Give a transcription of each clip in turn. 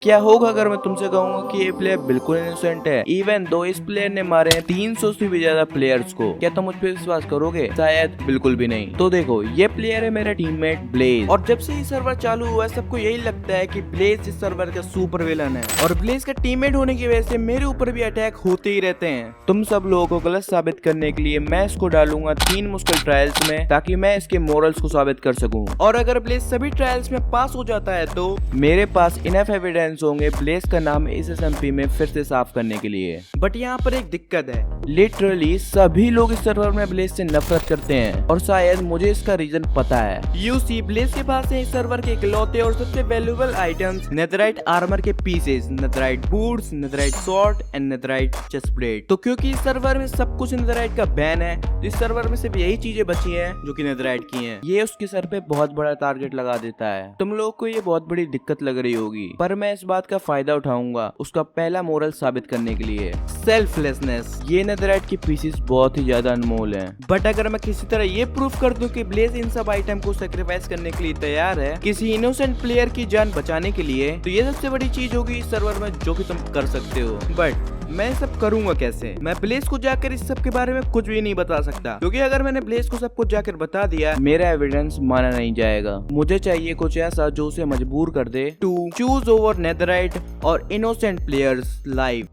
क्या होगा अगर मैं तुमसे कहूंगा कि ये प्लेयर बिल्कुल इनोसेंट है, इवन दो इस प्लेयर ने मारे हैं 300 से भी ज्यादा प्लेयर्स को। क्या तुम मुझ पर विश्वास करोगे? शायद बिल्कुल भी नहीं। तो देखो, ये प्लेयर है मेरा टीममेट ब्लेज, और जब से ये सर्वर चालू हुआ है सबको यही लगता है कि ब्लेज इस सर्वर का सुपर विलन है, और ब्लेज का टीममेट होने की वजह से मेरे ऊपर भी अटैक होते ही रहते हैं। तुम सब लोगों को गलत साबित करने के लिए मैं इसको डालूंगा 3 मुश्किल ट्रायल्स में, ताकि मैं इसके मोरल्स को साबित कर सकूं। और अगर ब्लेज सभी ट्रायल्स में पास हो जाता है तो मेरे पास इनफ एविडेंस होंगे ब्लेज का नाम इस एसएमपी में फिर से साफ करने के लिए। बट यहाँ पर एक दिक्कत है, लिटरली सभी लोग इस सर्वर में ब्लेज से नफरत करते हैं, और शायद मुझे इसका रीजन पता है। यूसी ब्लेज के पास है इस सर्वर के इकलौते और सबसे वैल्यूएबल आइटम्स नेथराइट आर्मर के pieces, netherite boots, netherite sword and netherite chest plate. तो क्योंकि इस सर्वर में सब कुछ नेथराइट का बैन है, तो इस सर्वर में सिर्फ यही चीजें बची हैं जो कि नेथराइट की हैं। ये उसके सर पे बहुत बड़ा टारगेट लगा देता है। तुम लोग को ये बहुत बड़ी दिक्कत लग रही होगी, पर मैं इस बात का फायदा उठाऊंगा उसका पहला मोरल साबित करने के लिए, सेल्फलेसनेस। ये नेथराइट के पीसेस बहुत ही ज्यादा अनमोल हैं, बट अगर मैं किसी तरह ये प्रूफ कर दूं कि ब्लेज इन सब आइटम को सेक्रीफाइस करने के लिए तैयार है किसी इनोसेंट प्लेयर की जान बचाने के लिए, तो ये सबसे बड़ी चीज होगी इस सर्वर में जो कि तुम कर सकते हो। बट मैं सब करूंगा कैसे? मैं ब्लेज को जाकर इस सब के बारे में कुछ भी नहीं बता सकता, क्योंकि अगर मैंने ब्लेज को सब कुछ जाकर बता दिया मेरा एविडेंस माना नहीं जाएगा। मुझे चाहिए कुछ ऐसा जो उसे मजबूर कर दे टू चूज ओवर नेथराइट और इनोसेंट प्लेयर्स लाइफ।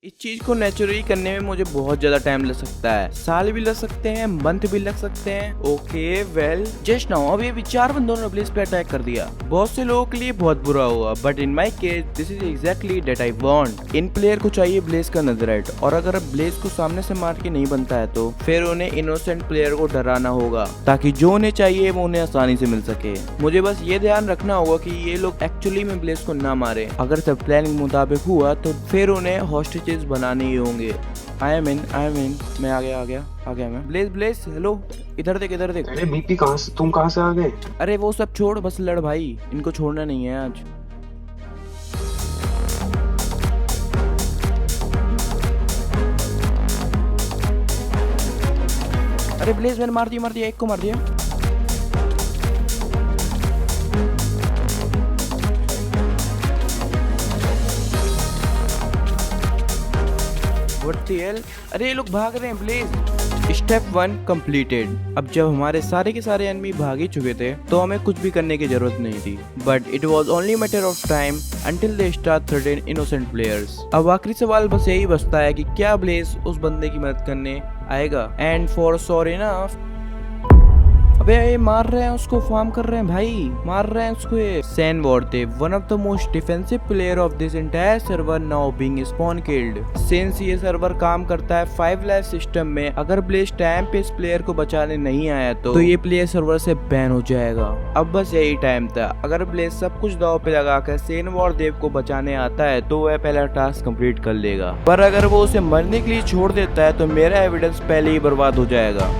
इस चीज को नेचुरली करने में मुझे बहुत ज्यादा टाइम लग सकता है, साल भी लग सकते हैं, मंथ भी लग सकते हैं। ओके वेल, जस्ट नाउ अभी 4 बंदों ने ब्लेज पे अटैक कर दिया। बहुत से लोगों के लिए बहुत बुरा हुआ, but in my case this is exactly that I want. In player को चाहिए ब्लेज का नेथराइट, और अगर ब्लेज को सामने से मार के नहीं बनता है तो फिर उन्हें इनोसेंट प्लेयर को डराना होगा, ताकि जो उन्हें चाहिए वो उन्हें आसानी से मिल सके। मुझे बस ये ध्यान रखना होगा कि ये लोग एक्चुअली में ब्लेज को ना मारे। अगर सब प्लानिंग मुताबिक हुआ तो फिर उन्हें हॉस्टेजेस बनाने ही होंगे। आई एम इन, मैं आ गया मैं। ब्लेज हेलो, इधर देख। अरे बीपी तुम कहाँ से आ गए? अरे वो सब छोड़, बस लड़ भाई, इनको छोड़ना नहीं है आज। अरे ब्लेज मैंने मार दिया, एक को मार दिया। अरे ये लोग भाग रहे हैं ब्लेज। Step 1 completed. अब जब हमारे सारे के सारे एनिमी भाग ही चुके थे तो हमें कुछ भी करने की जरूरत नहीं थी, but it was only matter of time until they start threaten innocent players. अब आखिरी सवाल बस यही बचता है कि क्या ब्लेज उस बंदे की मदद करने आएगा? एंड फॉर सॉरी ना, अबे ये मार रहे हैं उसको, फार्म कर रहे हैं भाई, मार रहे हैं उसको। ये सैन वॉर्टे, one of the most defensive player of this entire server, now being spawn killed. Since ये सर्वर काम करता है 5 लाइफ सिस्टम में, अगर ब्लेज टाइम पे इस प्लेयर को बचाने नहीं आया तो ये प्लेयर सर्वर से बैन हो जाएगा। अब बस यही टाइम था। अगर ब्लेज सब कुछ दाव पे लगाकर सैन वॉर्देव को बचाने आता है तो वह पहला टास्क कंप्लीट कर लेगा, पर अगर वो उसे मरने के लिए छोड़ देता है तो मेरा एविडेंस पहले ही बर्बाद हो जाएगा।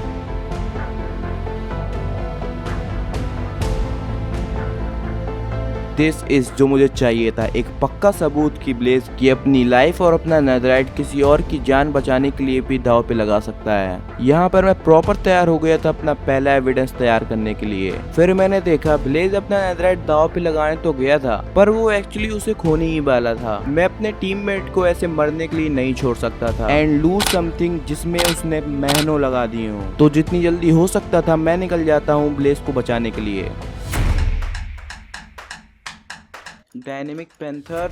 दिस इज जो मुझे चाहिए था, एक पक्का सबूत कि ब्लेज की अपनी लाइफ और अपना नेथराइट किसी और की जान बचाने के लिए भी दाव पे लगा सकता है। यहाँ पर मैं प्रॉपर तैयार हो गया था अपना पहला एविडेंस तैयार करने के लिए। फिर मैंने देखा ब्लेज अपना नेथराइट दाव पे लगाने तो गया था, पर वो एक्चुअली उसे खोने ही वाला था। मैं अपने टीममेट को ऐसे मरने के लिए नहीं छोड़ सकता था एंड लूज समथिंग जिसमें उसने महीनों लगा दिए हों। तो जितनी जल्दी हो सकता था मैं निकल जाता हूँ ब्लेज को बचाने के लिए। डायनेमिक पैंथर,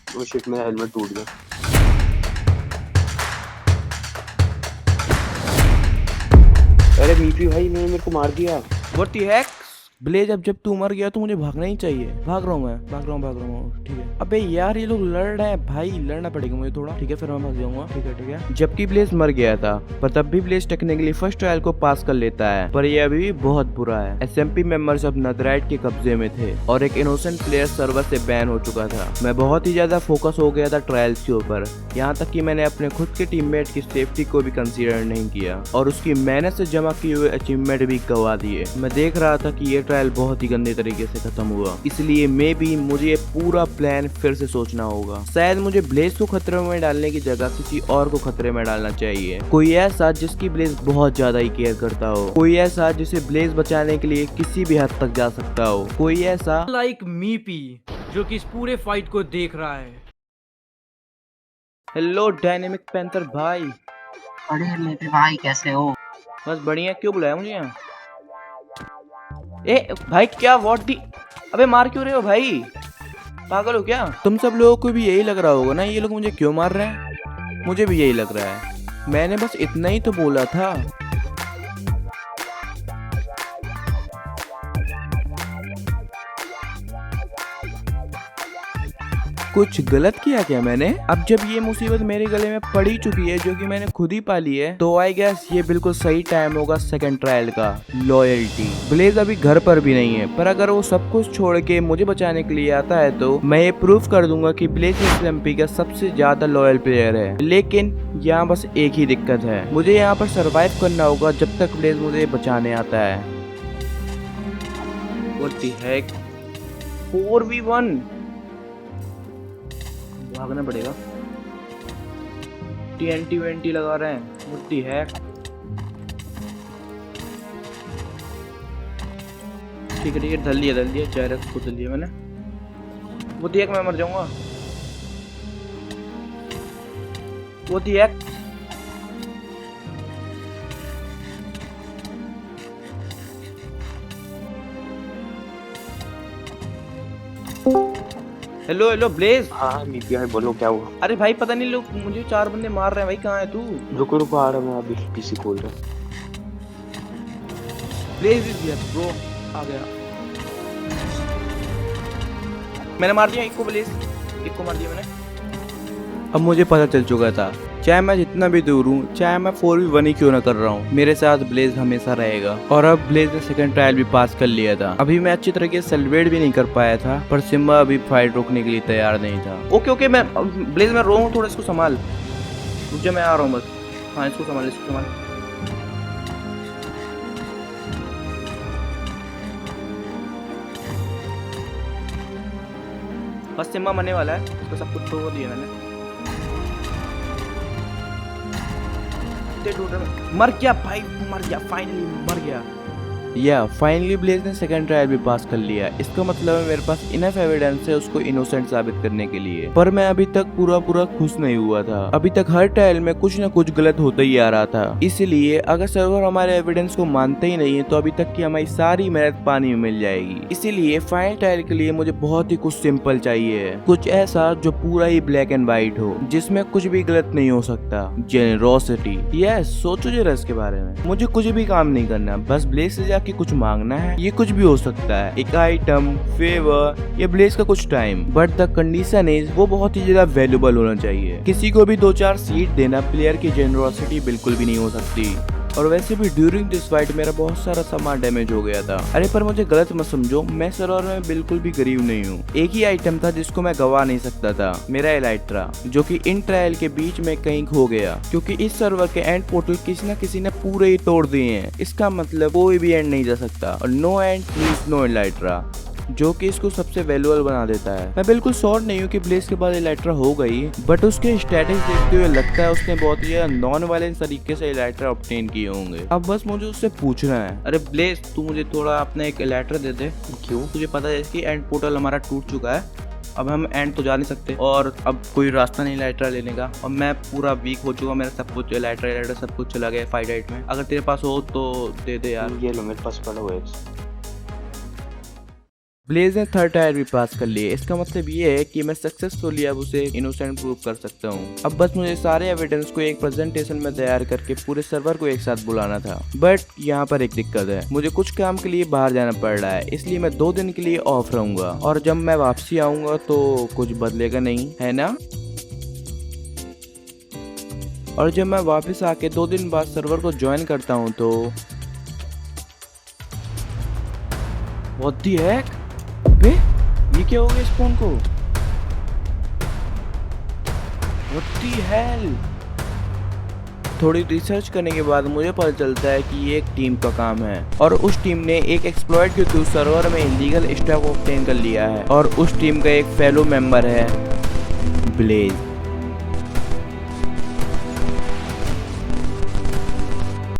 ओ शिट, मेरा हेलमेट टूट गया। अरे बीपी भाई ने मेरे को मार दिया। What the heck? ब्लेज अब जब तू मर गया तो मुझे भागना ही चाहिए। भाग रहा हूँ मैं, भाग रहा हूँ। ठीक है। अबे यार ये लोग लड़ रहे हैं भाई, लड़ना पड़ेगा मुझे थोड़ा। ठीक है फिर मैं भाग जाऊंगा। ठीक है। जबकि ब्लेज मर गया था, पर तब भी ब्लेज टेक्निकली फर्स्ट ट्रायल को पास कर लेता है, पर ये अभी भी बहुत बुरा है। SMP मेंबर्स अब नेदरराइट के कब्जे में थे और एक इनोसेंट प्लेयर सर्वर से बैन हो चुका था। मैं बहुत ही ज्यादा फोकस हो गया था ट्रायल्स के ऊपर, यहाँ तक कि मैंने अपने खुद के टीममेट की सेफ्टी को भी कंसीडर नहीं किया और उसकी मेहनत से जमा किए हुए अचीवमेंट भी गवा दिए। मैं देख रहा था कि ये ट्रायल बहुत ही गंदे तरीके से खत्म हुआ, इसलिए मुझे ये पूरा प्लान फिर से सोचना होगा। शायद मुझे ब्लेज को खतरे में डालने की जगह किसी और को खतरे में डालना चाहिए। कोई ऐसा जिसकी ब्लेज बहुत ज्यादा ही केयर करता हो, कोई ऐसा जिसे ब्लेज बचाने के लिए किसी भी हद तक जा सकता हो, कोई ऐसा लाइक मीपी जो कि इस पूरे फाइट को देख रहा है। हेलो डायनेमिक पैंथर भाई। अरे मेरे भाई कैसे हो? बस बढ़िया। क्यों बुलाया मुझे यहाँ? ए भाई क्या वॉट दी? अबे मार क्यों रहे हो भाई? पागल हो क्या तुम? सब लोगों को भी यही लग रहा होगा ना ये लोग मुझे क्यों मार रहे हैं। मुझे भी यही लग रहा है। मैंने बस इतना ही तो बोला था। कुछ गलत किया क्या मैंने? अब जब ये मुसीबत मेरे गले में पड़ ही चुकी है, जो कि मैंने खुद ही पाली है, तो आई गेस ये बिल्कुल सही टाइम होगा सेकंड ट्रायल का। लॉयल्टी। ब्लेज अभी घर पर भी नहीं है, पर अगर वो सब कुछ छोड़ के मुझे बचाने के लिए आता है तो मैं ये प्रूफ कर दूंगा कि ब्लेज SMP का सबसे ज्यादा लॉयल प्लेयर है। लेकिन यहाँ बस एक ही दिक्कत है, मुझे यहाँ पर सर्वाइव करना होगा जब तक ब्लेज मुझे बचाने आता है। What the heck? 4v1 भागना पड़ेगा। TNT लगा रहे हैं। मुट्ठी है। ठीक है धल दिया चायरक्स को धल दिया मैंने। वो दिया मैं मर जाऊंगा। वो दिया हेलो ब्लेज। हाँ मीपी भाई बोलो क्या हुआ? अरे भाई पता नहीं लोग मुझे 4 बंदे मार रहे हैं भाई। कहाँ है तू? रुको आ रहा हूँ, मैं अभी PC खोल रहा हूँ। Blaze is here bro. आ गया। मैंने मार दिया एक को ब्लेज। एक को मार दिया मैंने। अब मुझे पता चल चुका था, चाहे मैं जितना भी दूर हूँ, चाहे मैं 4v1 ही क्यों ना कर रहा हूँ, मेरे साथ ब्लेज हमेशा रहेगा। और अब ब्लेज ने सेकंड ट्रायल भी पास कर लिया था। अभी मैं अच्छी तरीके से सेलिब्रेट भी नहीं कर पाया था, पर सिम्बा अभी फाइट रोकने के लिए तैयार नहीं था। ओके मैं ब्लेज में रो हूँ, थोड़ा इसको संभाल। मुझे मैं आ रहा हूँ बस। हाँ इसको संभाल। बस सिम्बा मरने वाला है, इसको सब कुछ तो दिया मैंने। मर गया भाई, मर गया, फाइनली मर गया। फाइनली ब्लेज ने सेकंड ट्रायल भी पास कर लिया। इसका मतलब है मेरे पास इनफ एविडेंस है उसको इनोसेंट साबित करने के लिए। पर मैं अभी तक पूरा खुश नहीं हुआ था। अभी तक हर ट्रायल में कुछ न कुछ गलत होता ही आ रहा था। इसलिए अगर सर्वर हमारे एविडेंस को मानते ही नहीं है, तो अभी तक की हमारी सारी मेहनत पानी में मिल जाएगी। इसीलिए फाइनल ट्रायल के लिए मुझे बहुत ही कुछ सिंपल चाहिए, कुछ ऐसा जो पूरा ही ब्लैक एंड व्हाइट हो, जिसमें कुछ भी गलत नहीं हो सकता। जेनरोसिटी। यस, सोचो जरा इसके बारे में। मुझे कुछ भी काम नहीं करना, बस ब्लेज से जाके कुछ मांगना है। ये कुछ भी हो सकता है, एक आइटम, फेवर या ब्लेज का कुछ time, but the condition is वो बहुत ही ज्यादा वैल्यूबल होना चाहिए। किसी को भी 2-4 सीट देना प्लेयर की जेनरोसिटी बिल्कुल भी नहीं हो सकती। और वैसे भी ड्यूरिंग दिस फाइट मेरा बहुत सारा सामान डैमेज हो गया था। अरे पर मुझे गलत मत समझो, मैं सर्वर में बिल्कुल भी गरीब नहीं हूँ। एक ही आइटम था जिसको मैं गवा नहीं सकता था, मेरा एलाइट्रा, जो कि इन ट्रायल के बीच में कहीं खो गया, क्योंकि इस सर्वर के एंड पोर्टल किसी न किसी ने पूरे ही तोड़ दिए हैं। इसका मतलब कोई भी एंड नहीं जा सकता, और no and means no elytra, जो कि इसको सबसे वैल्यूएबल बना देता है। मैं बिल्कुल श्योर नहीं हूँ कि ब्लेज के बाद एलाइट्रा हो गई, बट उसके स्टेटस देखते हुए लगता है उसने बहुत ही नॉन वायलेंस तरीके से एलाइट्रा ऑब्टेन किए होंगे। अब बस मुझे उससे पूछना है, अरे ब्लेज तू मुझे थोड़ा अपना एक एलाइट्रा दे दे। क्यों? तुझे पता है कि एंड पोर्टल हमारा टूट चुका है, अब हम एंड तो जा नहीं सकते, और अब कोई रास्ता नहीं एलाइट्रा लेने का, और मैं पूरा वीक हो चुका, मेरा सब कुछ एलाइट्रा सब कुछ चला गया फाइट राइट में। अगर तेरे पास हो तो दे दे यार। ये लो मेरे पास पड़ा हुआ है। ब्लेज ने थर्ड टायर भी पास कर लिए। इसका मतलब ये है कि मैं सक्सेसफुली अब उसे इनोसेंट प्रूव कर सकता हूँ। अब बस मुझे सारे एविडेंस को एक प्रेजेंटेशन में तैयार करके पूरे सर्वर को एक साथ बुलाना था। बट यहाँ पर एक दिक्कत है, मुझे कुछ काम के लिए बाहर जाना पड़ रहा है, इसलिए मैं 2 दिन के लिए ऑफ रहूंगा। और जब मैं वापसी आऊंगा तो कुछ बदलेगा नहीं, है ना? और जब मैं वापस आके 2 दिन बाद सर्वर को ज्वाइन करता हूँ तो व्हाट द हेक? अबे ये क्या हो गया इस फोन को? What the hell? थोड़ी रिसर्च करने के बाद मुझे पता चलता है कि ये एक टीम का काम है और उस टीम ने एक एक्सप्लॉइट के थ्रू सर्वर में इलीगल स्टॉक ऑब्टेन कर लिया है और उस टीम का एक फेलो मेंबर है ब्लेज।